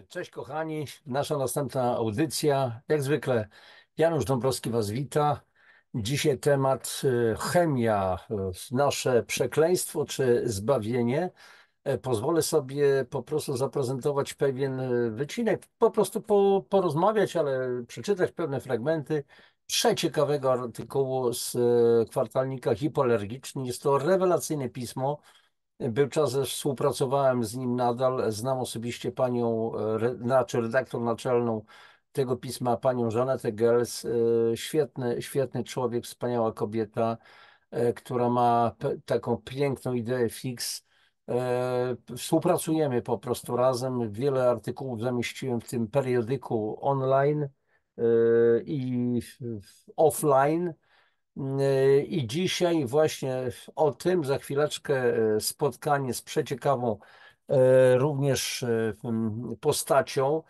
Cześć kochani, nasza następna audycja. Jak zwykle Janusz Dąbrowski Was wita. Dzisiaj temat chemia, nasze przekleństwo czy zbawienie. Pozwolę sobie po prostu zaprezentować pewien wycinek, po prostu porozmawiać, ale przeczytać pewne fragmenty przeciekawego artykułu z kwartalnika Hipoalergiczni. Jest to rewelacyjne pismo. Był czas, że współpracowałem z nim nadal. Znam osobiście panią, znaczy redaktor naczelną tego pisma, panią Żanetę Gels. Świetny człowiek, wspaniała kobieta, która ma taką piękną ideę fix. Współpracujemy po prostu razem. Wiele artykułów zamieściłem w tym periodyku online i offline. I dzisiaj właśnie o tym za chwileczkę spotkanie z przeciekawą również postacią.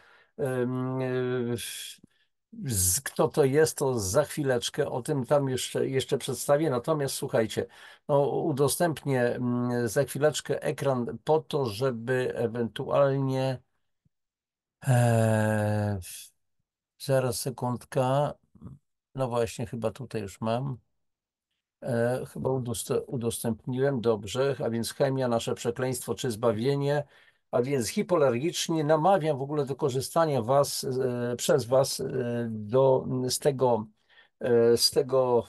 Kto to jest, to za chwileczkę o tym tam jeszcze przedstawię. Natomiast słuchajcie, no, udostępnię za chwileczkę ekran po to, żeby ewentualnie e, zaraz sekundka. No właśnie, chyba tutaj już mam. Chyba udostępniłem, dobrze, a więc chemia, nasze przekleństwo czy zbawienie, a więc hipoalergicznie namawiam w ogóle do korzystania przez Was z tego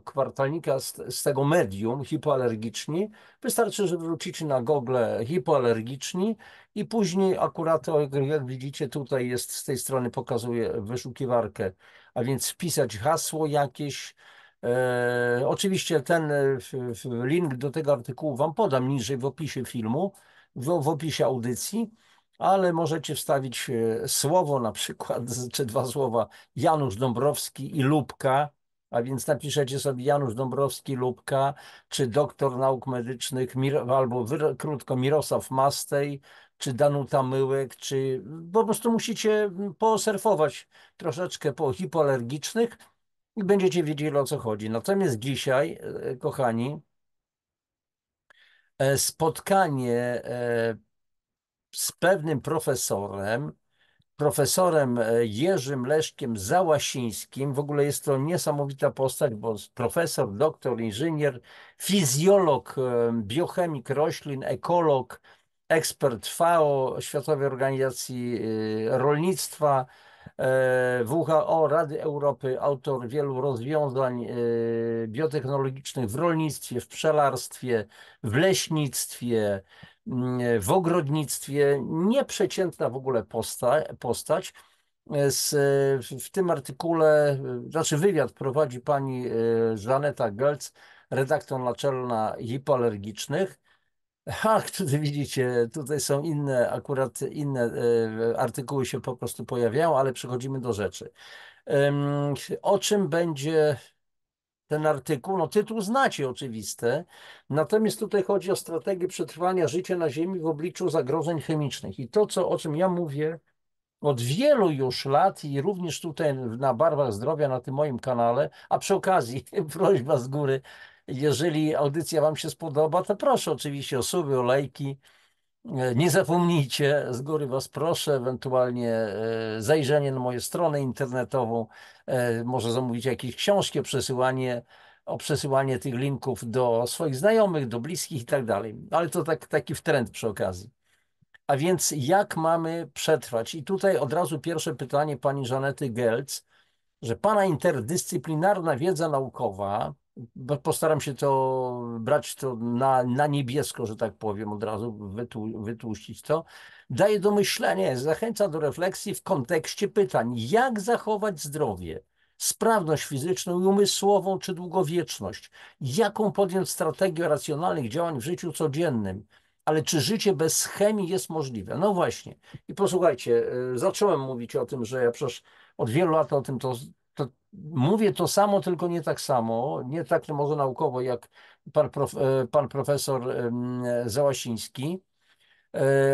kwartalnika, z tego medium hipoalergiczni. Wystarczy, że wrócicie na Google hipoalergiczni i później akurat, jak widzicie, tutaj jest z tej strony pokazuje wyszukiwarkę, a więc wpisać hasło jakieś. Oczywiście ten link do tego artykułu Wam podam niżej w opisie filmu, w opisie audycji, ale możecie wstawić słowo na przykład, czy dwa słowa Janusz Dąbrowski i Lubka, a więc napiszecie sobie Janusz Dąbrowski Lubka, czy doktor nauk medycznych, albo krótko Mirosław Mastej, czy Danuta Myłek, czy po prostu musicie posurfować troszeczkę po hipoalergicznych i będziecie wiedzieli, o co chodzi. Natomiast dzisiaj, kochani, spotkanie z pewnym profesorem Jerzym Leszkiem Załasińskim. W ogóle jest to niesamowita postać, bo profesor, doktor, inżynier, fizjolog, biochemik roślin, ekolog, ekspert FAO, Światowej Organizacji Rolnictwa, WHO, Rady Europy, autor wielu rozwiązań biotechnologicznych w rolnictwie, w pszczelarstwie, w leśnictwie, w ogrodnictwie. Nieprzeciętna w ogóle postać. W tym artykule, znaczy wywiad prowadzi pani Żaneta Gelc, redaktor naczelna hipoalergicznych. Ach, tutaj widzicie, tutaj są akurat inne artykuły się po prostu pojawiają, ale przechodzimy do rzeczy. O czym będzie ten artykuł? No tytuł znacie oczywiste, natomiast tutaj chodzi o strategię przetrwania życia na Ziemi w obliczu zagrożeń chemicznych. I to, o czym ja mówię od wielu już lat i również tutaj na Barwach Zdrowia, na tym moim kanale, a przy okazji prośba z góry, jeżeli audycja Wam się spodoba, to proszę oczywiście o suby, o lajki. Nie zapomnijcie, z góry Was proszę, ewentualnie zajrzenie na moją stronę internetową, może zamówić jakieś książki, o przesyłanie tych linków do swoich znajomych, do bliskich i tak dalej. Ale to taki wtręt przy okazji. A więc jak mamy przetrwać? I tutaj od razu pierwsze pytanie pani Żanety Gelc, że pana interdyscyplinarna wiedza naukowa, bo postaram się to brać to na niebiesko, że tak powiem, od razu wytłuścić to, daje do myślenia, zachęca do refleksji w kontekście pytań, jak zachować zdrowie, sprawność fizyczną i umysłową czy długowieczność, jaką podjąć strategię racjonalnych działań w życiu codziennym, ale czy życie bez chemii jest możliwe? No właśnie. I posłuchajcie, zacząłem mówić o tym, że ja przecież od wielu lat o tym mówię to samo, tylko nie tak samo, nie tak może naukowo jak pan profesor Załasiński.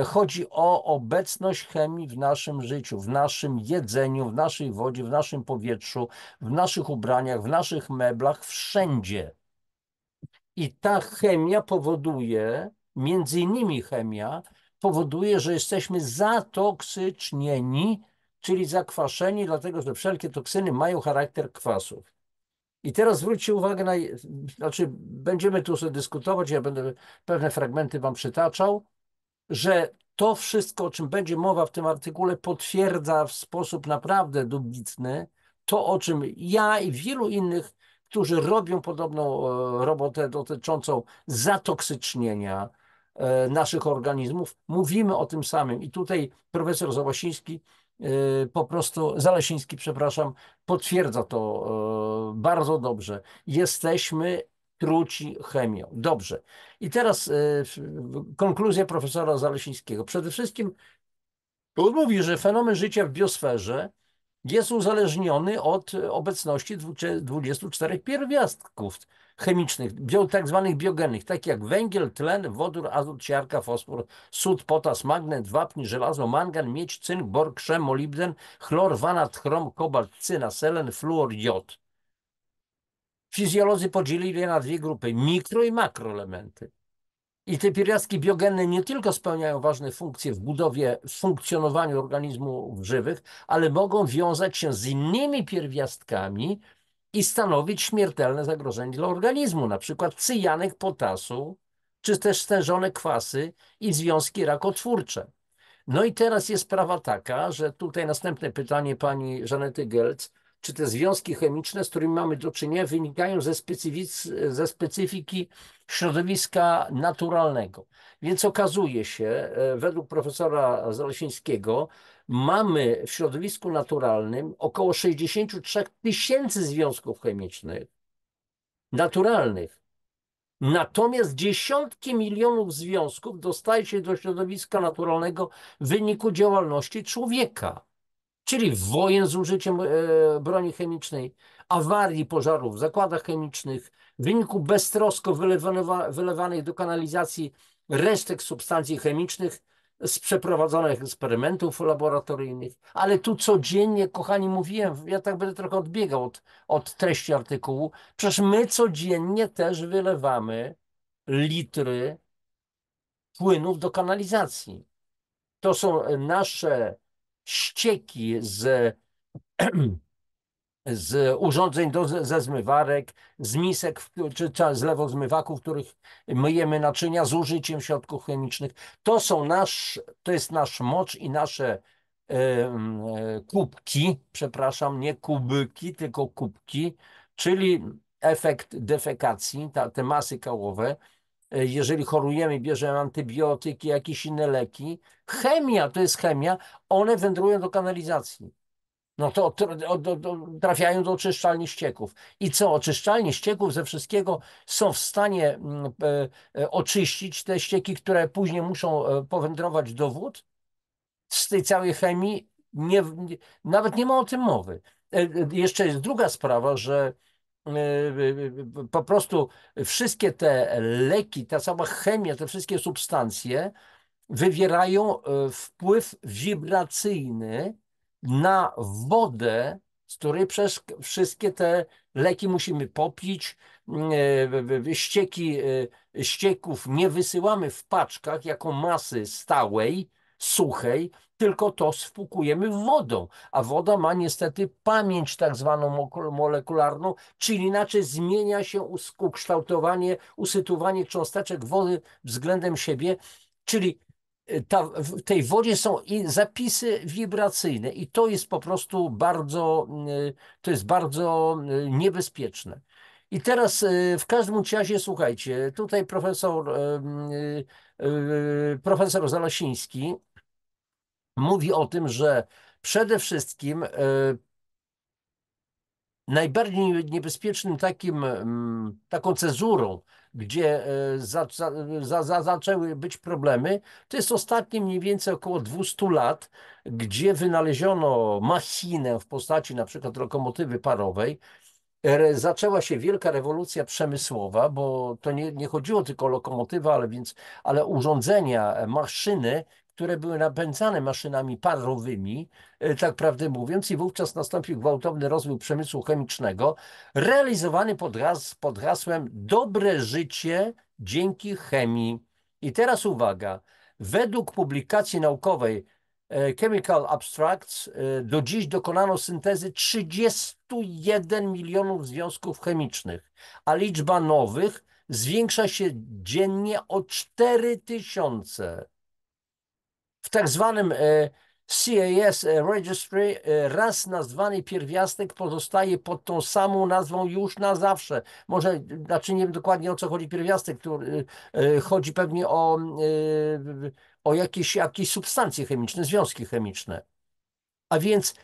Chodzi o obecność chemii w naszym życiu, w naszym jedzeniu, w naszej wodzie, w naszym powietrzu, w naszych ubraniach, w naszych meblach, wszędzie. I ta chemia powoduje, między innymi chemia, powoduje, że jesteśmy zatoksycznieni, czyli zakwaszeni, dlatego że wszelkie toksyny mają charakter kwasów. I teraz zwróćcie uwagę znaczy będziemy tu sobie dyskutować, ja będę pewne fragmenty wam przytaczał, że to wszystko, o czym będzie mowa w tym artykule, potwierdza w sposób naprawdę dobitny to, o czym ja i wielu innych, którzy robią podobną robotę dotyczącą zatoksycznienia naszych organizmów, mówimy o tym samym. I tutaj profesor Zalesiński, przepraszam, potwierdza to bardzo dobrze. Jesteśmy truci chemią. Dobrze. I teraz konkluzja profesora Zalesińskiego. Przede wszystkim on mówi, że fenomen życia w biosferze jest uzależniony od obecności 24 pierwiastków chemicznych, tak zwanych biogennych, takich jak węgiel, tlen, wodór, azot, siarka, fosfor, sód, potas, magnes, wapń, żelazo, mangan, miedź, cynk, bor, krzem, molibden, chlor, wanat, chrom, kobalt, cyna, selen, fluor, jod. Fizjolodzy podzielili je na dwie grupy, mikro i makroelementy. I te pierwiastki biogenne nie tylko spełniają ważne funkcje w budowie, w funkcjonowaniu organizmów żywych, ale mogą wiązać się z innymi pierwiastkami i stanowić śmiertelne zagrożenie dla organizmu, na przykład cyjanek potasu, czy też stężone kwasy i związki rakotwórcze. No i teraz jest sprawa taka, że tutaj następne pytanie pani Żanety Gelc, czy te związki chemiczne, z którymi mamy do czynienia, wynikają ze specyfiki środowiska naturalnego. Więc okazuje się, według profesora Zalesińskiego, mamy w środowisku naturalnym około 63 tysięcy związków chemicznych naturalnych. Natomiast dziesiątki milionów związków dostaje się do środowiska naturalnego w wyniku działalności człowieka, czyli wojen z użyciem broni chemicznej, awarii pożarów w zakładach chemicznych, w wyniku beztrosko wylewanych do kanalizacji resztek substancji chemicznych z przeprowadzonych eksperymentów laboratoryjnych. Ale tu codziennie, kochani, mówiłem, ja tak będę trochę odbiegał od treści artykułu, przecież my codziennie też wylewamy litry płynów do kanalizacji. To są nasze ścieki z urządzeń ze zmywarek, z misek czy z lewozmywaków, w których myjemy naczynia z użyciem środków chemicznych. To jest nasz mocz i nasze kubki, przepraszam, nie kubyki, tylko kubki, czyli efekt defekacji, te masy kałowe. Jeżeli chorujemy, bierzemy antybiotyki, jakieś inne leki. Chemia to jest chemia, one wędrują do kanalizacji. No to trafiają do oczyszczalni ścieków. I co? Oczyszczalnie ścieków ze wszystkiego są w stanie oczyścić te ścieki, które później muszą powędrować do wód. Z tej całej chemii nawet nie ma o tym mowy. Jeszcze jest druga sprawa, że po prostu wszystkie te leki, ta cała chemia, te wszystkie substancje wywierają wpływ wibracyjny na wodę, z której przez wszystkie te leki musimy popić. Ścieków nie wysyłamy w paczkach jako masy stałej, suchej, tylko to spłukujemy wodą, a woda ma niestety pamięć tak zwaną molekularną, czyli inaczej zmienia się ukształtowanie, usytuowanie cząsteczek wody względem siebie, czyli w tej wodzie są i zapisy wibracyjne i to jest po prostu bardzo niebezpieczne. I teraz w każdym razie, słuchajcie, tutaj profesor Zalesiński mówi o tym, że przede wszystkim najbardziej niebezpiecznym taką cezurą, gdzie zaczęły być problemy, to jest ostatnie mniej więcej około 200 lat, gdzie wynaleziono machinę w postaci na przykład lokomotywy parowej. Zaczęła się wielka rewolucja przemysłowa, bo to nie chodziło tylko o lokomotywę, ale urządzenia, maszyny, które były napędzane maszynami parowymi, tak prawdę mówiąc, i wówczas nastąpił gwałtowny rozwój przemysłu chemicznego, realizowany pod hasłem dobre życie dzięki chemii. I teraz uwaga, Według publikacji naukowej Chemical Abstracts do dziś dokonano syntezy 31 milionów związków chemicznych, a liczba nowych zwiększa się dziennie o 4000. W tak zwanym CAS Registry raz nazwany pierwiastek pozostaje pod tą samą nazwą już na zawsze. Może, znaczy nie wiem dokładnie o co chodzi pierwiastek, który chodzi pewnie o jakieś substancje chemiczne, związki chemiczne. A więc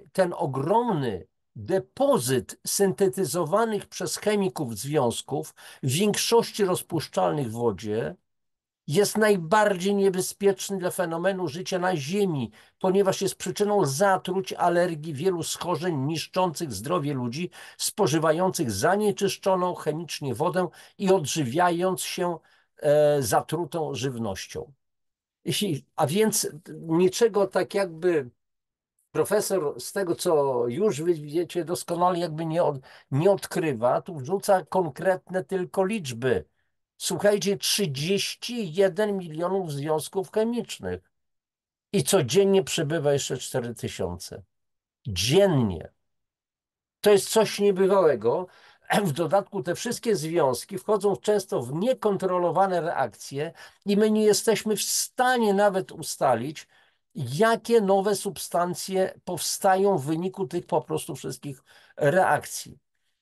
ten ogromny depozyt syntetyzowanych przez chemików związków, w większości rozpuszczalnych w wodzie, jest najbardziej niebezpieczny dla fenomenu życia na Ziemi, ponieważ jest przyczyną zatruć, alergii, wielu schorzeń niszczących zdrowie ludzi spożywających zanieczyszczoną chemicznie wodę i odżywiając się zatrutą żywnością. A więc niczego tak jakby profesor z tego, co już wy wiecie doskonale, jakby nie odkrywa, tu wrzuca konkretne tylko liczby. Słuchajcie, 31 milionów związków chemicznych i codziennie przebywa jeszcze 4000. Dziennie. To jest coś niebywałego. W dodatku te wszystkie związki wchodzą często w niekontrolowane reakcje i my nie jesteśmy w stanie nawet ustalić, jakie nowe substancje powstają w wyniku tych po prostu wszystkich reakcji.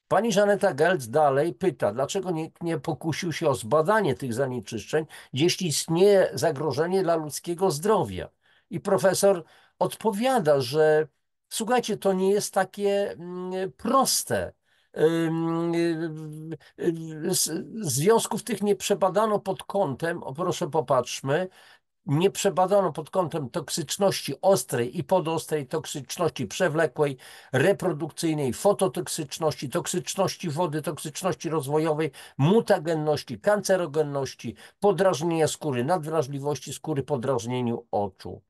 Pani Żaneta Gelc dalej pyta, dlaczego nikt nie pokusił się o zbadanie tych zanieczyszczeń, jeśli istnieje zagrożenie dla ludzkiego zdrowia. I profesor odpowiada, że słuchajcie, to nie jest takie proste. Związków tych nie przebadano pod kątem, proszę popatrzmy, nie przebadano pod kątem toksyczności ostrej i podostrej, toksyczności przewlekłej, reprodukcyjnej, fototoksyczności, toksyczności wody, toksyczności rozwojowej, mutagenności, kancerogenności, podrażnienia skóry, nadwrażliwości skóry, podrażnieniu oczu.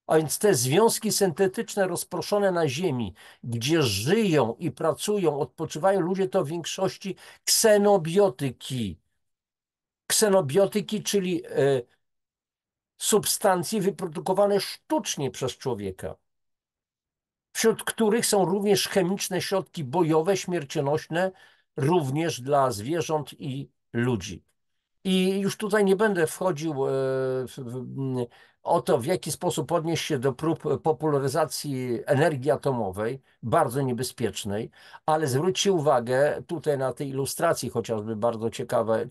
A więc te związki syntetyczne rozproszone na Ziemi, gdzie żyją i pracują, odpoczywają ludzie, to w większości ksenobiotyki. Ksenobiotyki, czyli substancje wyprodukowane sztucznie przez człowieka, wśród których są również chemiczne środki bojowe, śmiercionośne, również dla zwierząt i ludzi. I już tutaj nie będę wchodził o to, w jaki sposób odnieść się do prób popularyzacji energii atomowej, bardzo niebezpiecznej, ale zwróćcie uwagę tutaj na tej ilustracji, chociażby bardzo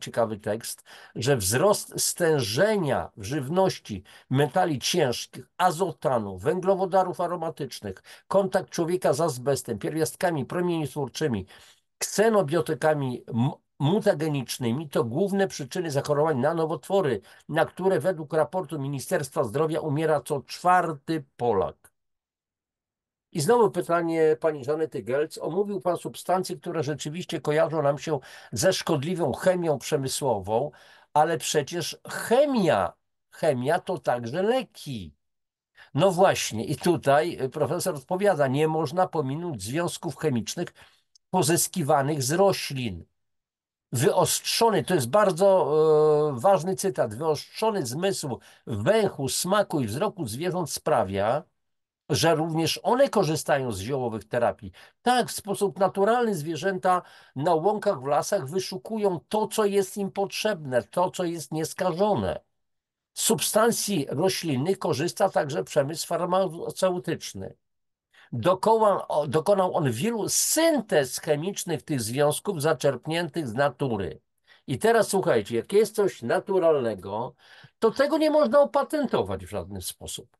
ciekawy tekst, że wzrost stężenia w żywności metali ciężkich, azotanu, węglowodarów aromatycznych, kontakt człowieka z azbestem, pierwiastkami promieniotwórczymi, ksenobiotykami mutagenicznymi to główne przyczyny zachorowań na nowotwory, na które według raportu Ministerstwa Zdrowia umiera co 4. Polak. I znowu pytanie pani Żanety Gelc. Omówił pan substancje, które rzeczywiście kojarzą nam się ze szkodliwą chemią przemysłową, ale przecież chemia to także leki. No właśnie, i tutaj profesor odpowiada, nie można pominąć związków chemicznych pozyskiwanych z roślin. Wyostrzony, to jest bardzo ważny cytat, wyostrzony zmysł węchu, smaku i wzroku zwierząt sprawia, że również one korzystają z ziołowych terapii. Tak, w sposób naturalny zwierzęta na łąkach, w lasach wyszukują to, co jest im potrzebne, to, co jest nieskażone. Z substancji roślinnych korzysta także przemysł farmaceutyczny. Dokonał on wielu syntez chemicznych tych związków zaczerpniętych z natury. I teraz słuchajcie, jak jest coś naturalnego, to tego nie można opatentować w żaden sposób.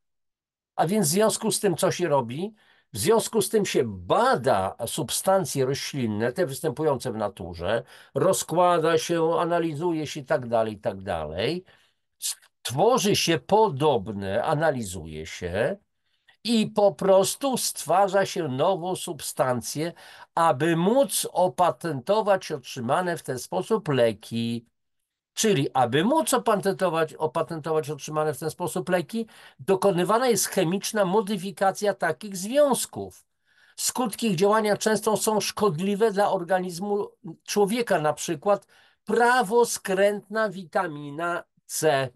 A więc w związku z tym, co się robi? W związku z tym się bada substancje roślinne, te występujące w naturze, rozkłada się, analizuje się i tak dalej, i tak dalej. Tworzy się podobne, analizuje się, i po prostu stwarza się nową substancję, aby móc opatentować otrzymane w ten sposób leki. Czyli, aby móc opatentować otrzymane w ten sposób leki, dokonywana jest chemiczna modyfikacja takich związków. Skutki ich działania często są szkodliwe dla organizmu człowieka, na przykład prawoskrętna witamina C.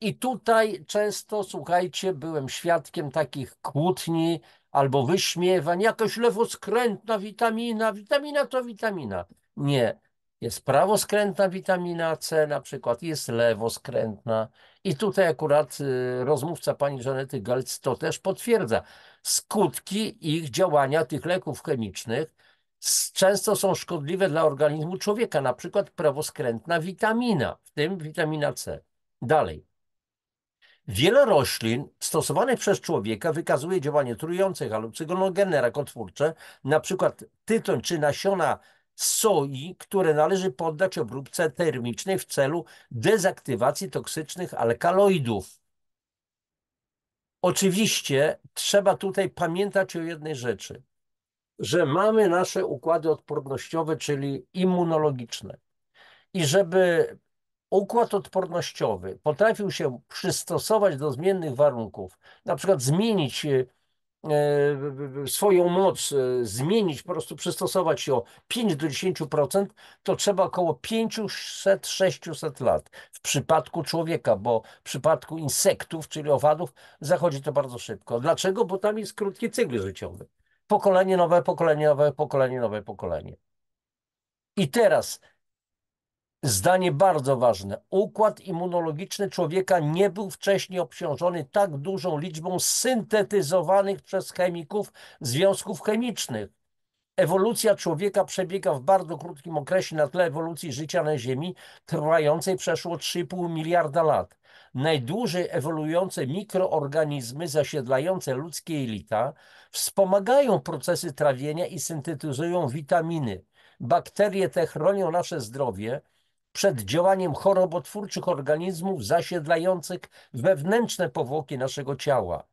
I tutaj często, słuchajcie, byłem świadkiem takich kłótni albo wyśmiewań, jakaś lewoskrętna witamina, witamina to witamina. Nie, jest prawoskrętna witamina C na przykład, jest lewoskrętna. I tutaj akurat rozmówca pani Żanety Gelc to też potwierdza. Skutki ich działania, tych leków chemicznych, często są szkodliwe dla organizmu człowieka, na przykład prawoskrętna witamina, w tym witamina C. Dalej. Wiele roślin stosowanych przez człowieka wykazuje działanie trujące, halucynogenne, rakotwórcze, na przykład tytoń czy nasiona soi, które należy poddać obróbce termicznej w celu dezaktywacji toksycznych alkaloidów. Oczywiście trzeba tutaj pamiętać o jednej rzeczy, że mamy nasze układy odpornościowe, czyli immunologiczne. I żeby układ odpornościowy potrafił się przystosować do zmiennych warunków, na przykład zmienić swoją moc, zmienić, po prostu przystosować się o 5 do 10%, to trzeba około 500-600 lat w przypadku człowieka, bo w przypadku insektów, czyli owadów, zachodzi to bardzo szybko. Dlaczego? Bo tam jest krótki cykl życiowy. Pokolenie nowe, pokolenie nowe, pokolenie nowe, pokolenie. I teraz zdanie bardzo ważne. Układ immunologiczny człowieka nie był wcześniej obciążony tak dużą liczbą syntetyzowanych przez chemików związków chemicznych. Ewolucja człowieka przebiega w bardzo krótkim okresie na tle ewolucji życia na Ziemi, trwającej przeszło 3,5 miliarda lat. Najdłużej ewoluujące mikroorganizmy zasiedlające ludzkie jelita wspomagają procesy trawienia i syntetyzują witaminy. Bakterie te chronią nasze zdrowie przed działaniem chorobotwórczych organizmów zasiedlających wewnętrzne powłoki naszego ciała.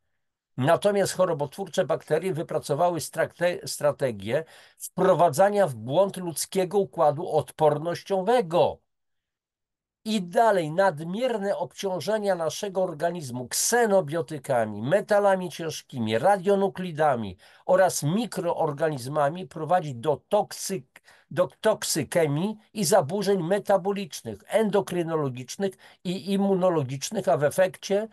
Natomiast chorobotwórcze bakterie wypracowały strategię wprowadzania w błąd ludzkiego układu odpornościowego. I dalej, nadmierne obciążenia naszego organizmu ksenobiotykami, metalami ciężkimi, radionuklidami oraz mikroorganizmami prowadzi do toksykemii i zaburzeń metabolicznych, endokrynologicznych i immunologicznych, a w efekcie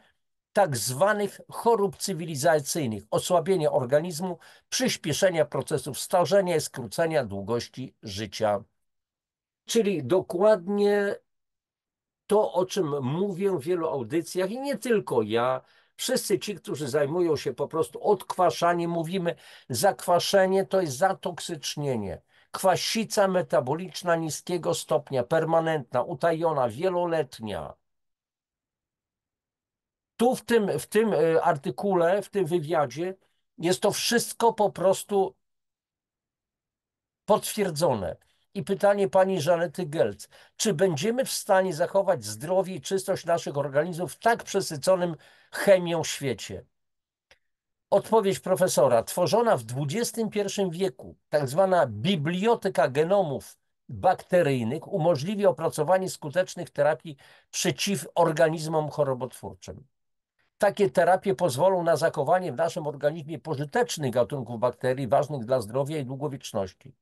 tak zwanych chorób cywilizacyjnych, osłabienia organizmu, przyspieszenia procesów starzenia i skrócenia długości życia. Czyli dokładnie to, o czym mówię w wielu audycjach i nie tylko ja, wszyscy ci, którzy zajmują się po prostu odkwaszaniem, mówimy, zakwaszenie to jest zatoksycznienie. Kwasica metaboliczna niskiego stopnia, permanentna, utajona, wieloletnia. Tu w tym artykule, w tym wywiadzie jest to wszystko po prostu potwierdzone. I pytanie pani Żanety Gelc, czy będziemy w stanie zachować zdrowie i czystość naszych organizmów w tak przesyconym chemią świecie? Odpowiedź profesora. Tworzona w XXI wieku tak zwana biblioteka genomów bakteryjnych umożliwi opracowanie skutecznych terapii przeciw organizmom chorobotwórczym. Takie terapie pozwolą na zachowanie w naszym organizmie pożytecznych gatunków bakterii ważnych dla zdrowia i długowieczności.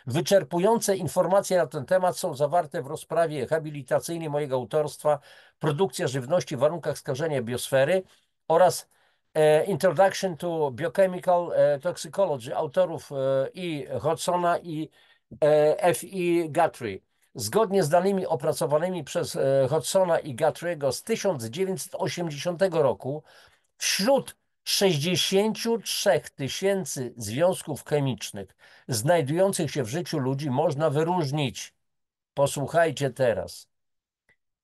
Wyczerpujące informacje na ten temat są zawarte w rozprawie habilitacyjnej mojego autorstwa Produkcja żywności w warunkach skażenia biosfery oraz Introduction to Biochemical Toxicology autorów i Hodsona i F.E. Guthrie. Zgodnie z danymi opracowanymi przez Hodsona i Guthrie'ego z 1980 roku, wśród 63 tysięcy związków chemicznych znajdujących się w życiu ludzi można wyróżnić, posłuchajcie teraz,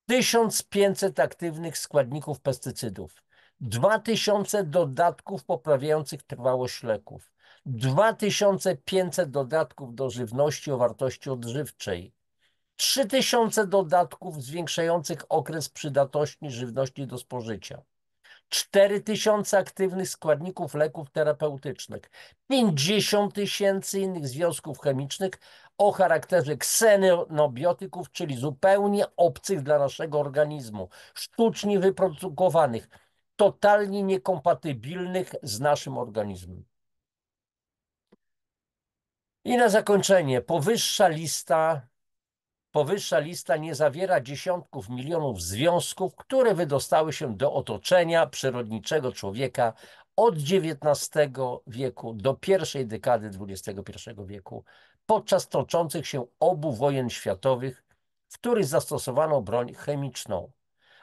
1500 aktywnych składników pestycydów, 2000 dodatków poprawiających trwałość leków, 2500 dodatków do żywności o wartości odżywczej, 3000 dodatków zwiększających okres przydatności żywności do spożycia, 4000 aktywnych składników leków terapeutycznych, 50 tysięcy innych związków chemicznych o charakterze ksenobiotyków, czyli zupełnie obcych dla naszego organizmu, sztucznie wyprodukowanych, totalnie niekompatybilnych z naszym organizmem. I na zakończenie, powyższa lista Powyższa lista nie zawiera dziesiątków milionów związków, które wydostały się do otoczenia przyrodniczego człowieka od XIX wieku do pierwszej dekady XXI wieku, podczas toczących się obu wojen światowych, w których zastosowano broń chemiczną.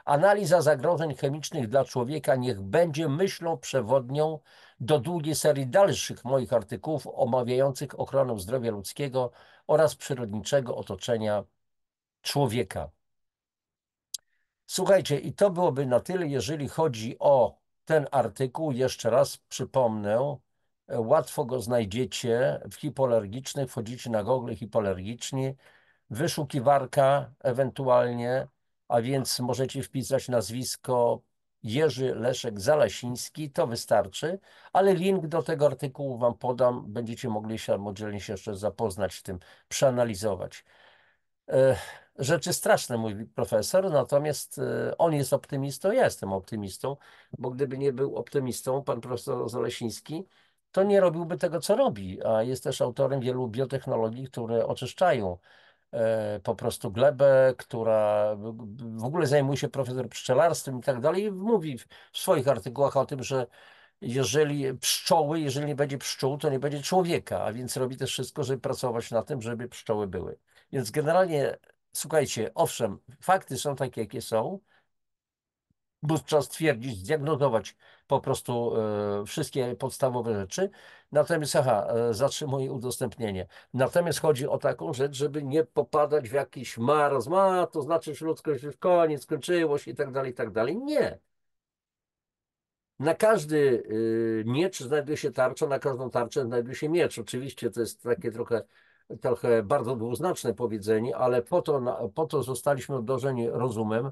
Analiza zagrożeń chemicznych dla człowieka niech będzie myślą przewodnią do długiej serii dalszych moich artykułów omawiających ochronę zdrowia ludzkiego oraz przyrodniczego otoczenia człowieka. Słuchajcie, i to byłoby na tyle, jeżeli chodzi o ten artykuł. Jeszcze raz przypomnę, łatwo go znajdziecie w hipoalergicznych, wchodzicie na Google hipoalergiczni, wyszukiwarka ewentualnie, a więc możecie wpisać nazwisko Jerzy Leszek Zalasiński, to wystarczy, ale link do tego artykułu wam podam, będziecie mogli się oddzielnie się jeszcze zapoznać z tym, przeanalizować. Rzeczy straszne, mówi profesor, natomiast on jest optymistą, ja jestem optymistą, bo gdyby nie był optymistą, pan profesor Zalesiński, to nie robiłby tego, co robi, a jest też autorem wielu biotechnologii, które oczyszczają po prostu glebę, która w ogóle zajmuje się profesor pszczelarstwem i tak dalej. Mówi w swoich artykułach o tym, że jeżeli pszczoły, jeżeli nie będzie pszczół, to nie będzie człowieka, a więc robi też wszystko, żeby pracować na tym, żeby pszczoły były. Więc generalnie, słuchajcie, owszem, fakty są takie, jakie są, bo trzeba stwierdzić, zdiagnozować po prostu wszystkie podstawowe rzeczy. Natomiast, zatrzymuję udostępnienie. Natomiast chodzi o taką rzecz, żeby nie popadać w jakiś marazm, to znaczy, że ludzkość już koniec, skończyło się i tak dalej, i tak dalej. Nie. Na każdy miecz znajduje się tarcza, na każdą tarczę znajduje się miecz. Oczywiście to jest takie trochę bardzo dwuznaczne powiedzenie, ale po to zostaliśmy obdarzeni rozumem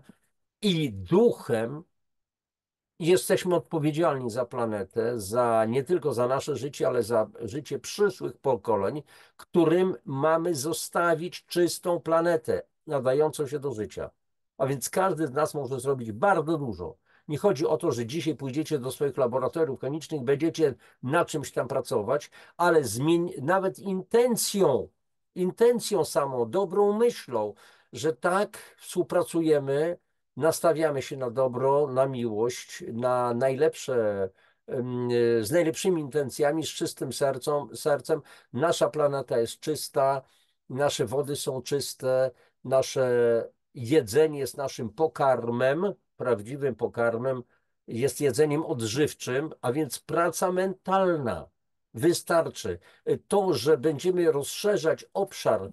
i duchem. Jesteśmy odpowiedzialni za planetę, nie tylko za nasze życie, ale za życie przyszłych pokoleń, którym mamy zostawić czystą planetę, nadającą się do życia. A więc każdy z nas może zrobić bardzo dużo. Nie chodzi o to, że dzisiaj pójdziecie do swoich laboratoriów chemicznych, będziecie na czymś tam pracować, ale nawet intencją samą, dobrą myślą, że tak współpracujemy, nastawiamy się na dobro, na miłość, na najlepsze, z najlepszymi intencjami, z czystym sercem. Nasza planeta jest czysta, nasze wody są czyste, nasze jedzenie jest naszym pokarmem, prawdziwym pokarmem, jest jedzeniem odżywczym, a więc praca mentalna wystarczy. To, że będziemy rozszerzać obszar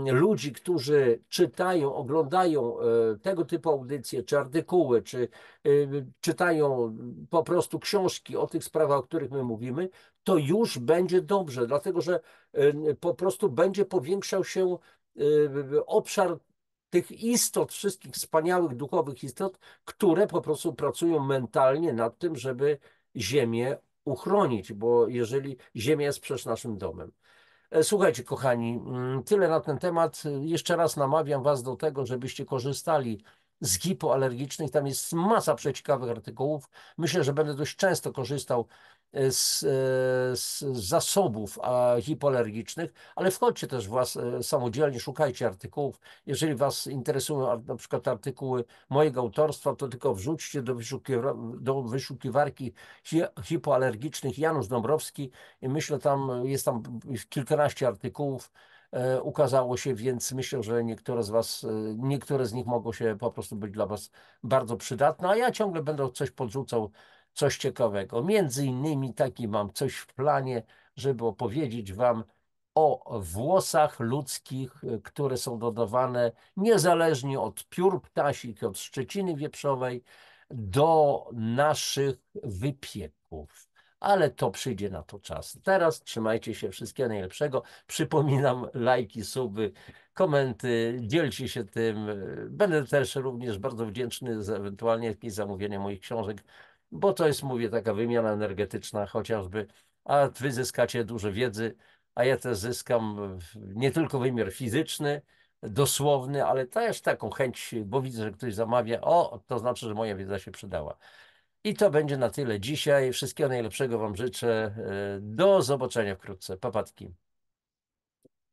ludzi, którzy czytają, oglądają tego typu audycje, czy artykuły, czy czytają po prostu książki o tych sprawach, o których my mówimy, to już będzie dobrze, dlatego że po prostu będzie powiększał się obszar tych istot, wszystkich wspaniałych duchowych istot, które po prostu pracują mentalnie nad tym, żeby Ziemię uchronić, bo jeżeli Ziemia jest przecież naszym domem. Słuchajcie, kochani, tyle na ten temat. Jeszcze raz namawiam Was do tego, żebyście korzystali z hipoalergicznych. Tam jest masa przeciekawych artykułów. Myślę, że będę dość często korzystał z zasobów hipoalergicznych, ale wchodźcie też samodzielnie, szukajcie artykułów. Jeżeli Was interesują na przykład artykuły mojego autorstwa, to tylko wrzućcie do wyszukiwarki hipoalergicznych Janusz Dąbrowski i myślę, jest tam kilkanaście artykułów ukazało się, więc myślę, że niektóre z nich mogą się po prostu być dla Was bardzo przydatne, a ja ciągle będę coś podrzucał, coś ciekawego. Między innymi taki mam coś w planie, żeby opowiedzieć Wam o włosach ludzkich, które są dodawane niezależnie od piór ptasich, od szczeciny wieprzowej do naszych wypieków. Ale to przyjdzie na to czas. Teraz trzymajcie się, wszystkiego najlepszego. Przypominam, lajki, suby, komenty, dzielcie się tym. Będę też również bardzo wdzięczny za ewentualnie jakieś zamówienie moich książek, bo to jest, mówię, taka wymiana energetyczna chociażby, a wy zyskacie dużo wiedzy, a ja też zyskam nie tylko wymiar fizyczny, dosłowny, ale też taką chęć, bo widzę, że ktoś zamawia, to znaczy, że moja wiedza się przydała. I to będzie na tyle dzisiaj. Wszystkiego najlepszego Wam życzę. Do zobaczenia wkrótce. Papatki.